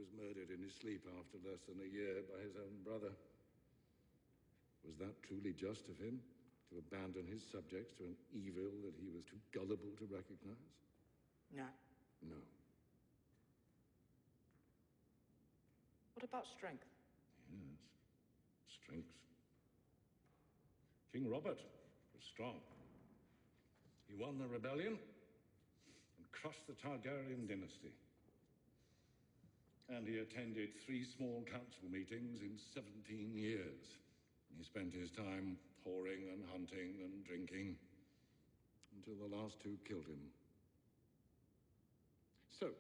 was murdered in his sleep after less than a year by his own brother. Was that truly just of him, to abandon his subjects to an evil that he was too gullible to recognize? No. No. What about strength? Yes, strength. King Robert was strong. He won the rebellion and crushed the Targaryen dynasty. And he attended 3 small council meetings in 17 years. He spent his time whoring and hunting and drinking until the last 2 killed him. So,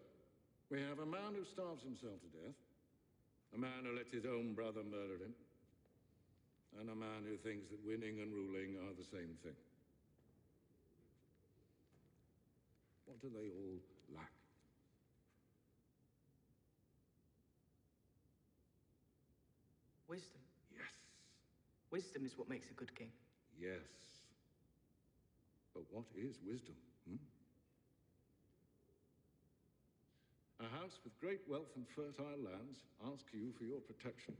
we have a man who starves himself to death, a man who lets his own brother murder him, and a man who thinks that winning and ruling are the same thing. What do they all lack? Wisdom. Yes. Wisdom is what makes a good king. Yes. But what is wisdom, A house with great wealth and fertile lands asks you for your protection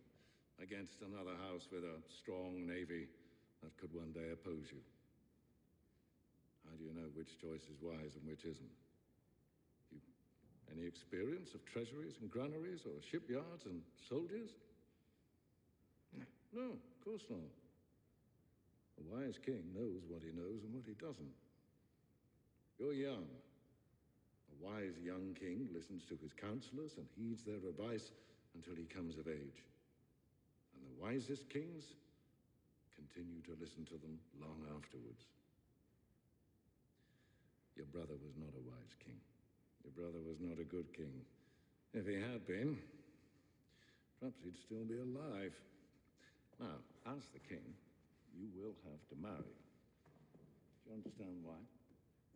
against another house with a strong navy that could one day oppose you. How do you know which choice is wise and which isn't? You any experience of treasuries and granaries or shipyards and soldiers? No. No, of course not. A wise king knows what he knows and what he doesn't. You're young. A wise young king listens to his counselors and heeds their advice until he comes of age. And the wisest kings continue to listen to them long afterwards. Your brother was not a wise king. Your brother was not a good king. If he had been, perhaps he'd still be alive. Now, as the king, you will have to marry. Do you understand why?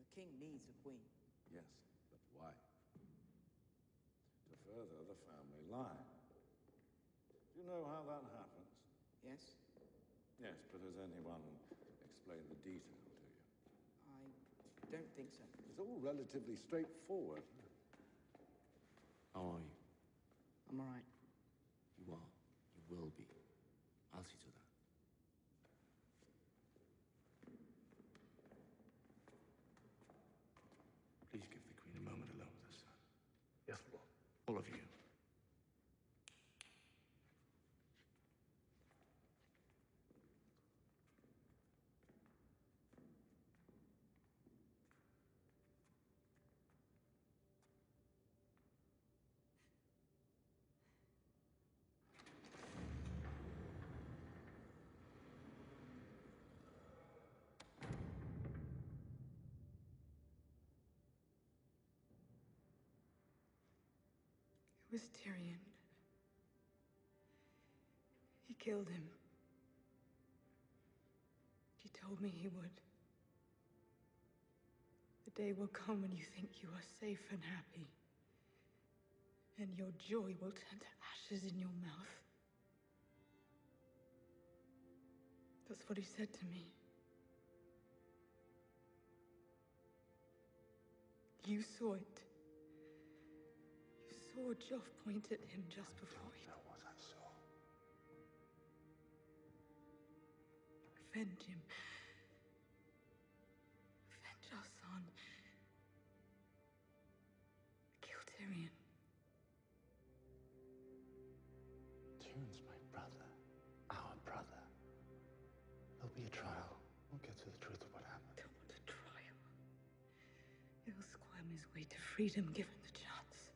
The king needs a queen. Yes, but why? To further the family line. Do you know how that happens? Yes? Yes, but has anyone explained the detail to you? I don't think so. It's all relatively straightforward. How are you? I'm all right. You are. You will be. I'll see to that. Please give the Queen a moment alone with her son. Yes, Lord. All of you. It was Tyrion. He killed him. He told me he would. The day will come when you think you are safe and happy. And your joy will turn to ashes in your mouth. That's what he said to me. You saw it. You saw Joff point at him just before he... I don't know what I saw. Avenge him. Avenge our son. Kill Tyrion. Tyrion's my brother. Our brother. There'll be a trial. We'll get to the truth of what happened. I don't want a trial. He'll squirm his way to freedom given the chance.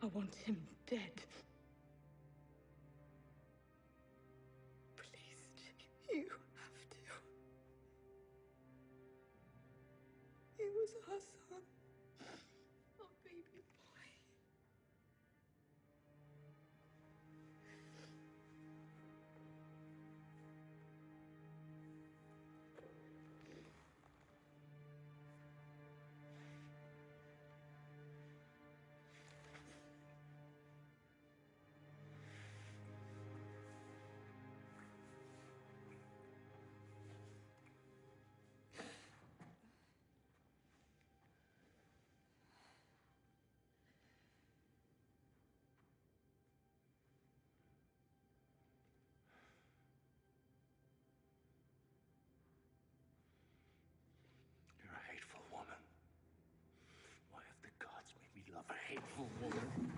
I want him dead. Please, you have to. He was our son. Our baby boy. hateful woman.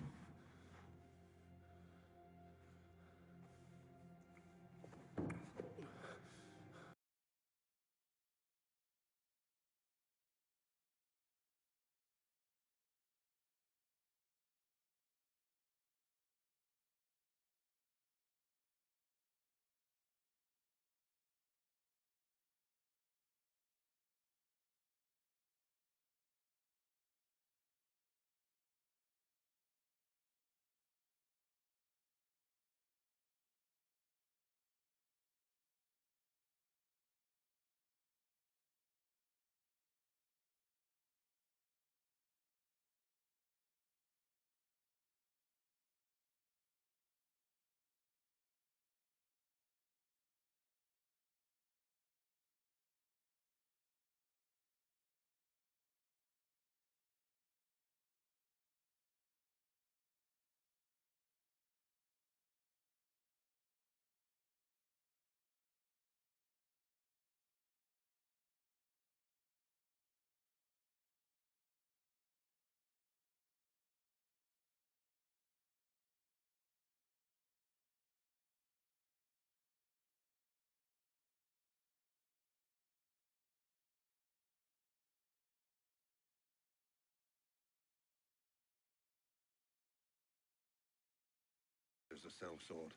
There's a cell sword.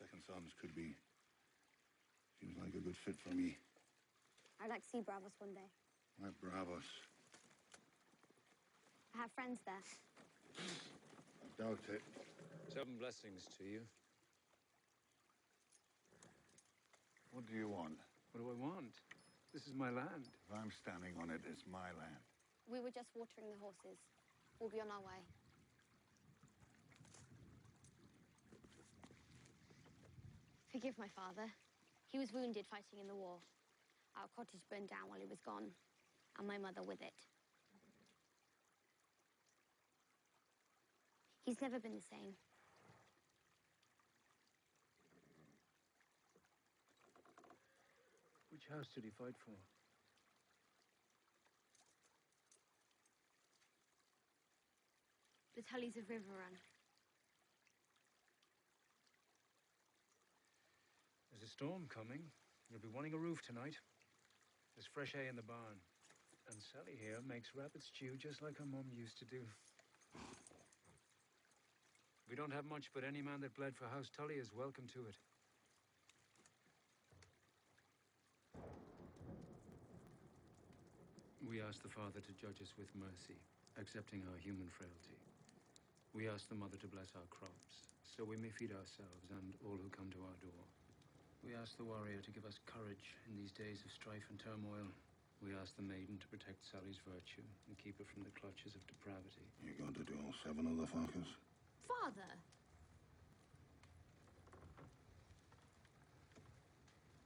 Second Sons could be. Seems like a good fit for me. I'd like to see Bravos one day. Why Bravos? I have friends there. I doubt it. 7 blessings to you. What do you want? What do I want? This is my land. If I'm standing on it, it's my land. We were just watering the horses. We'll be on our way. Forgive my father. He was wounded fighting in the war. Our cottage burned down while he was gone, and my mother with it. He's never been the same. Which house did he fight for? The Tullys of Riverrun. There's a storm coming. You'll be wanting a roof tonight. There's fresh hay in the barn. And Sally here makes rabbit stew just like her mum used to do. We don't have much, but any man that bled for House Tully is welcome to it. We ask the Father to judge us with mercy, accepting our human frailty. We ask the Mother to bless our crops, so we may feed ourselves and all who come to our door. We ask the warrior to give us courage in these days of strife and turmoil. We ask the maiden to protect Sally's virtue and keep her from the clutches of depravity. You going to do all 7 of the fuckers? Father!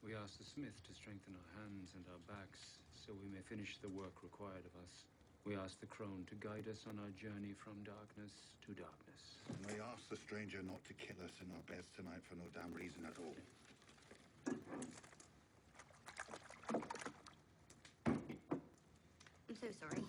We ask the smith to strengthen our hands and our backs so we may finish the work required of us. We ask the crone to guide us on our journey from darkness to darkness. And we ask the stranger not to kill us in our beds tonight for no damn reason at all. I'm so sorry.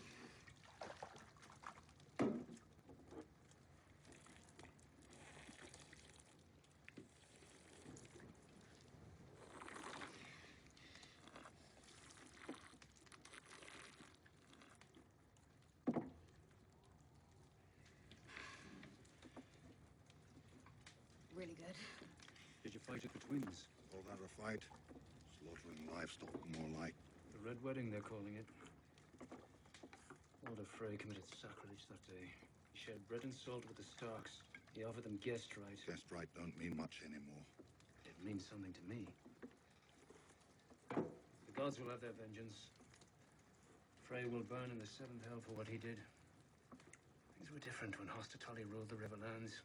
Really good. Did you fight at the Twins? All that a fight? Slaughtering livestock, more like. The Red Wedding, they're calling it. Lord Frey committed sacrilege that day. He shared bread and salt with the Starks. He offered them guest right. Guest right don't mean much anymore. It means something to me. The gods will have their vengeance. Frey will burn in the 7th hell for what he did. Things were different when Hoster Tully ruled the Riverlands.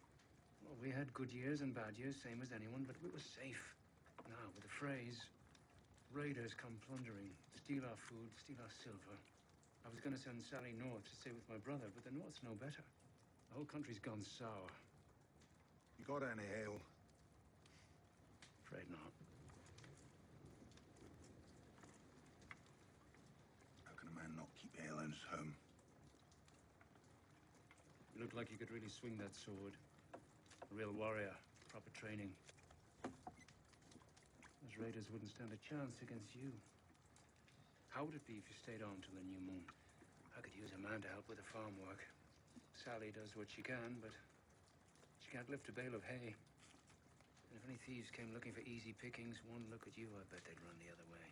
Well, we had good years and bad years, same as anyone, but we were safe. Now, with the Freys, raiders come plundering, steal our food, steal our silver. I was going to send Sally north to stay with my brother, but the north's no better. The whole country's gone sour. You got any ale? Afraid not. How can a man not keep ale in his home? looked like you could really swing that sword. A real warrior, proper training. Those raiders wouldn't stand a chance against you. How would it be if you stayed on till the new moon? I could use a man to help with the farm work. Sally does what she can, but she can't lift a bale of hay. And if any thieves came looking for easy pickings, one look at you, I bet they'd run the other way.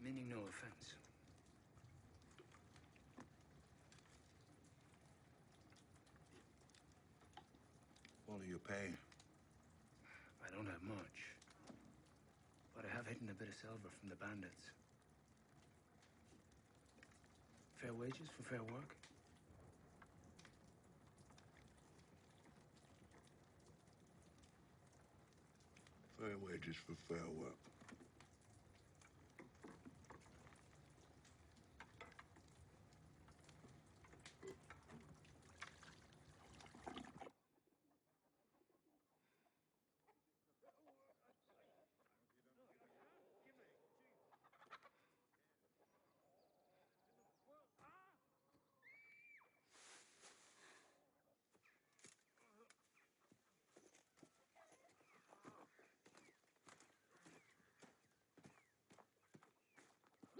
Meaning no offense. What do you pay? I don't have much. But I have hidden a bit of silver from the bandits. Fair wages for fair work? Fair wages for fair work.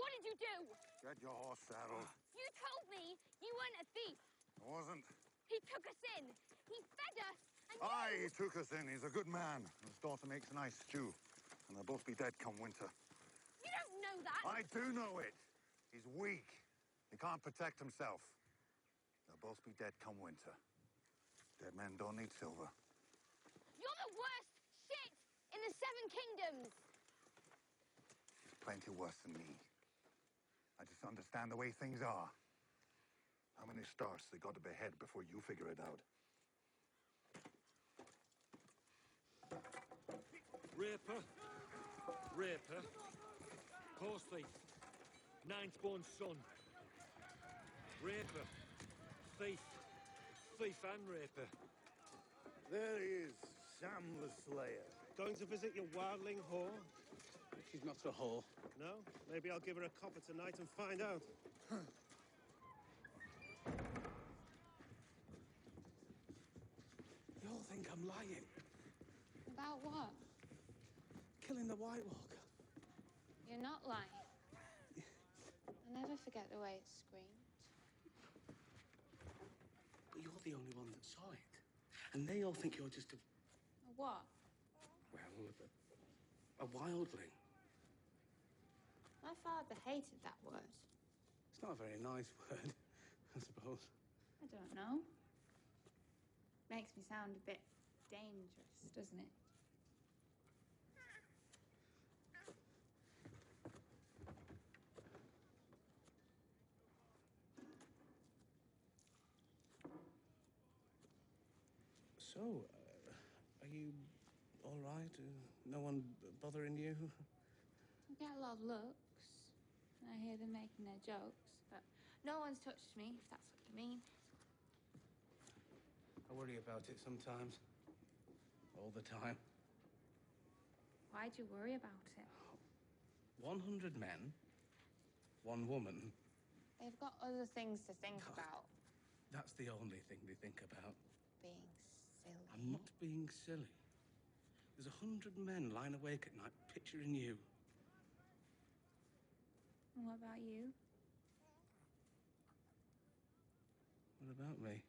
What did you do? Get your horse saddled. You told me you weren't a thief. I wasn't. He took us in. He fed us. And Aye, you... he took us in. He's a good man. His daughter makes a nice stew. And they'll both be dead come winter. You don't know that. I do know it. He's weak. He can't protect himself. They'll both be dead come winter. Dead men don't need silver. You're the worst shit in the Seven Kingdoms. He's plenty worse than me. I just understand the way things are. How many stars they got to behead before you figure it out? Raper, raper, horse thief, ninth-born son. Raper, thief, thief and raper. There he is, Sam the Slayer. Going to visit your wildling whore? She's not a whore. No? Maybe I'll give her a copper tonight and find out. You all think I'm lying. About what? Killing the White Walker. You're not lying. I'll never forget the way it screamed. But you're the only one that saw it. And they all think you're just a... A what? well, a wildling. My father hated that word. It's not a very nice word, I suppose. I don't know. Makes me sound a bit dangerous, doesn't it? So, are you all right? No one bothering you? I get a lot of looks. And I hear them making their jokes, but no one's touched me, if that's what you mean. I worry about it sometimes. All the time. Why'd you worry about it? 100 men, 1 woman. They've got other things to think about. That's the only thing they think about. Being silly. I'm not being silly. There's 100 men lying awake at night picturing you. And what about you? What about me?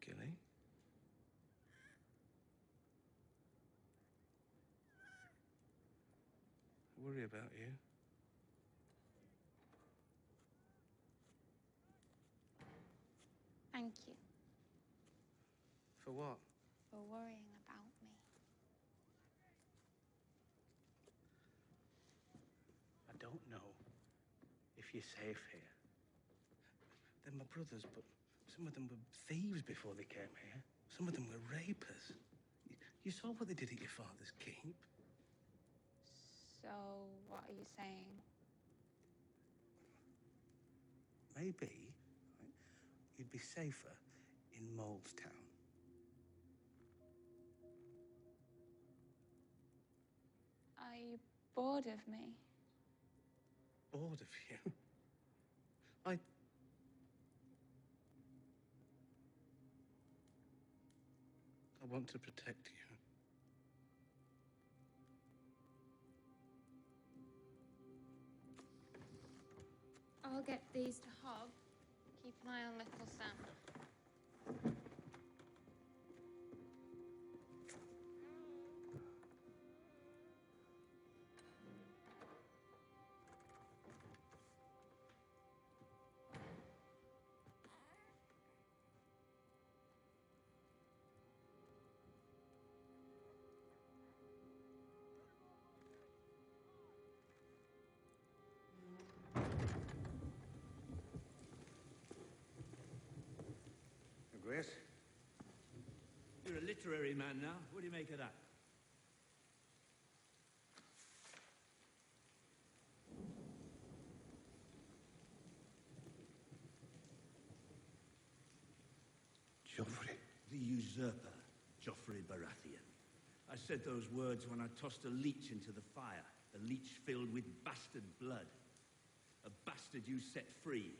Gilly? I worry about you. Thank you For what? for worrying about me. I don't know if you're safe here. They're my brothers, but some of them were thieves before they came here. Some of them were rapers. You saw what they did at your father's keep. So, what are you saying? Maybe right, you'd be safer in Molestown. Are you bored of me? bored of you. I want to protect you. I'll get these to Hob. Keep an eye on little Sam. Grace? You're a literary man now. What do you make of that? Joffrey. The usurper, Joffrey Baratheon. I said those words when I tossed a leech into the fire. A leech filled with bastard blood. A bastard you set free.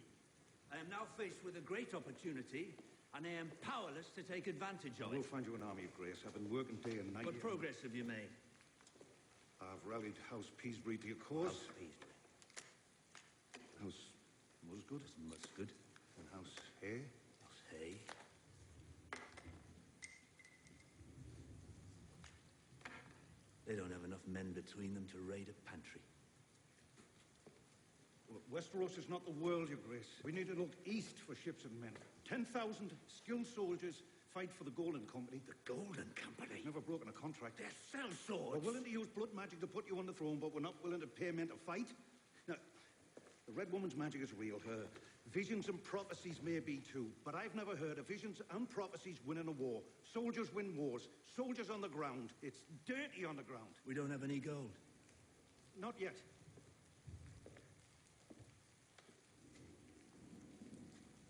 I am now faced with a great opportunity, and I am powerless to take advantage of it. We'll find you an army, Grace. I've been working day and night. What progress have you made? I've rallied House Peasbury to your cause. House Peasbury. House Musgood. Musgood. And House Hay. House Hay. They don't have enough men between them to raid a pantry. Well, Westeros is not the world, Your Grace. We need to look east for ships and men. 10,000 skilled soldiers fight for the Golden Company. The Golden Company? They've never broken a contract. They're sellswords. We're willing to use blood magic to put you on the throne, but we're not willing to pay men to fight. Now, the Red Woman's magic is real. Her visions and prophecies may be too, but I've never heard of visions and prophecies winning a war. Soldiers win wars. Soldiers on the ground. It's dirty on the ground. We don't have any gold. Not yet.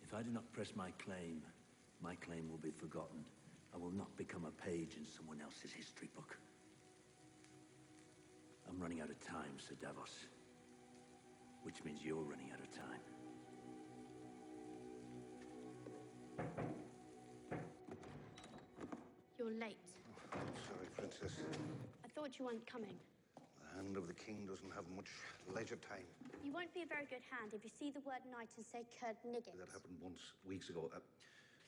If I do not press my claim will be forgotten. I will not become a page in someone else's history book. I'm running out of time, Sir Davos. Which means you're running out of time. You're late. Oh, sorry, Princess. I thought you weren't coming. The hand of the king doesn't have much leisure time. You won't be a very good hand if you see the word knight and say Kurd nigget. That happened weeks ago.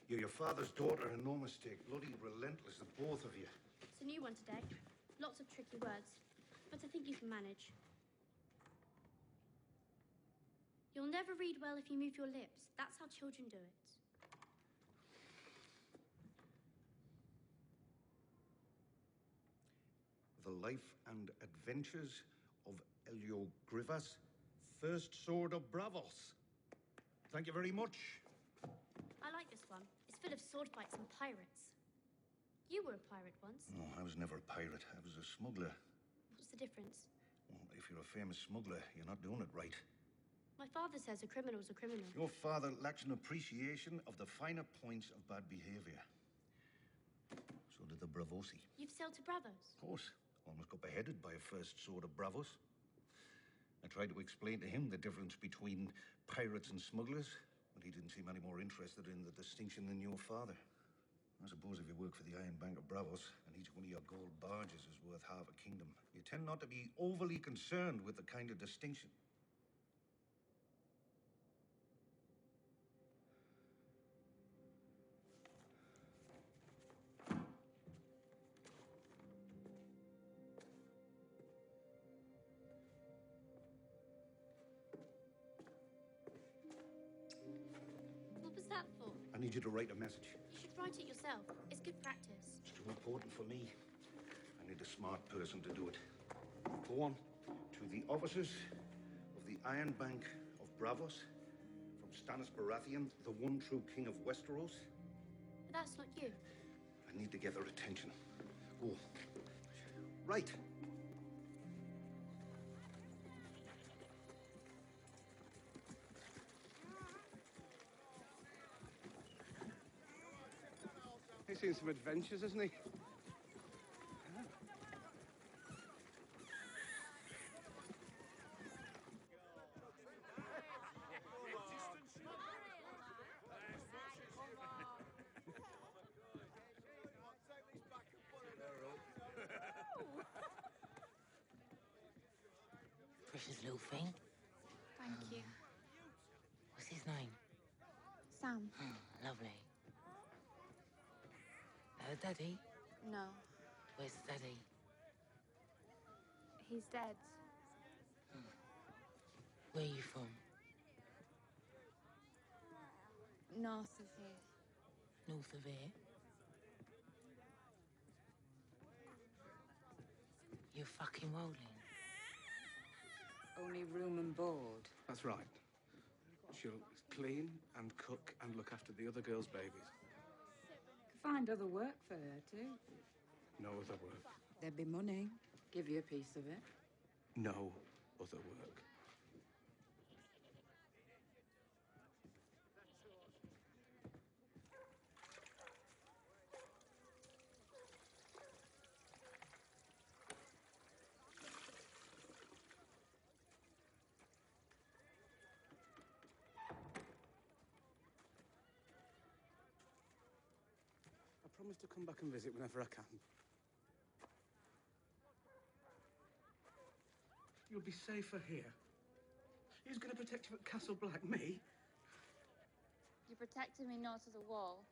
You're your father's daughter, and no mistake. Bloody relentless, the both of you. It's a new one today. Lots of tricky words. But I think you can manage. You'll never read well if you move your lips. That's how children do it. The life and adventures of Eliogrivas, first sword of Bravos. Thank you very much. I like this one. It's full of sword fights and pirates. You were a pirate once. No, I was never a pirate. I was a smuggler. What's the difference? Well, if you're a famous smuggler, you're not doing it right. My father says a criminal's a criminal. Your father lacks an appreciation of the finer points of bad behavior. So did the Bravosi. You've sailed to Bravos? Of course. Almost got beheaded by a first sword of Bravos. I tried to explain to him the difference between pirates and smugglers, but he didn't seem any more interested in the distinction than your father. I suppose if you work for the Iron Bank of Bravos, and each one of your gold barges is worth half a kingdom, you tend not to be overly concerned with the kind of distinction. What was that for? I need you to write a message. You should write it yourself. It's good practice. It's too important for me. I need a smart person to do it. Go on. To the officers of the Iron Bank of Bravos, from Stannis Baratheon, the one true king of Westeros. But that's not you. I need to get their attention. Go. Right. He's seen some adventures, hasn't he? precious little thing. Thank you. What's his name? Sam. Lovely. Daddy? No. Where's Daddy? He's dead. Where are you from? North of here. North of here? You're fucking rolling. Only room and board. That's right. She'll clean and cook and look after the other girls' babies. Find other work for her, too. No other work. There'd be money. Give you a piece of it. No other work. I promise to come back and visit whenever I can. You'll be safer here. Who's going to protect you at Castle Black? Me? You protected me north of the wall.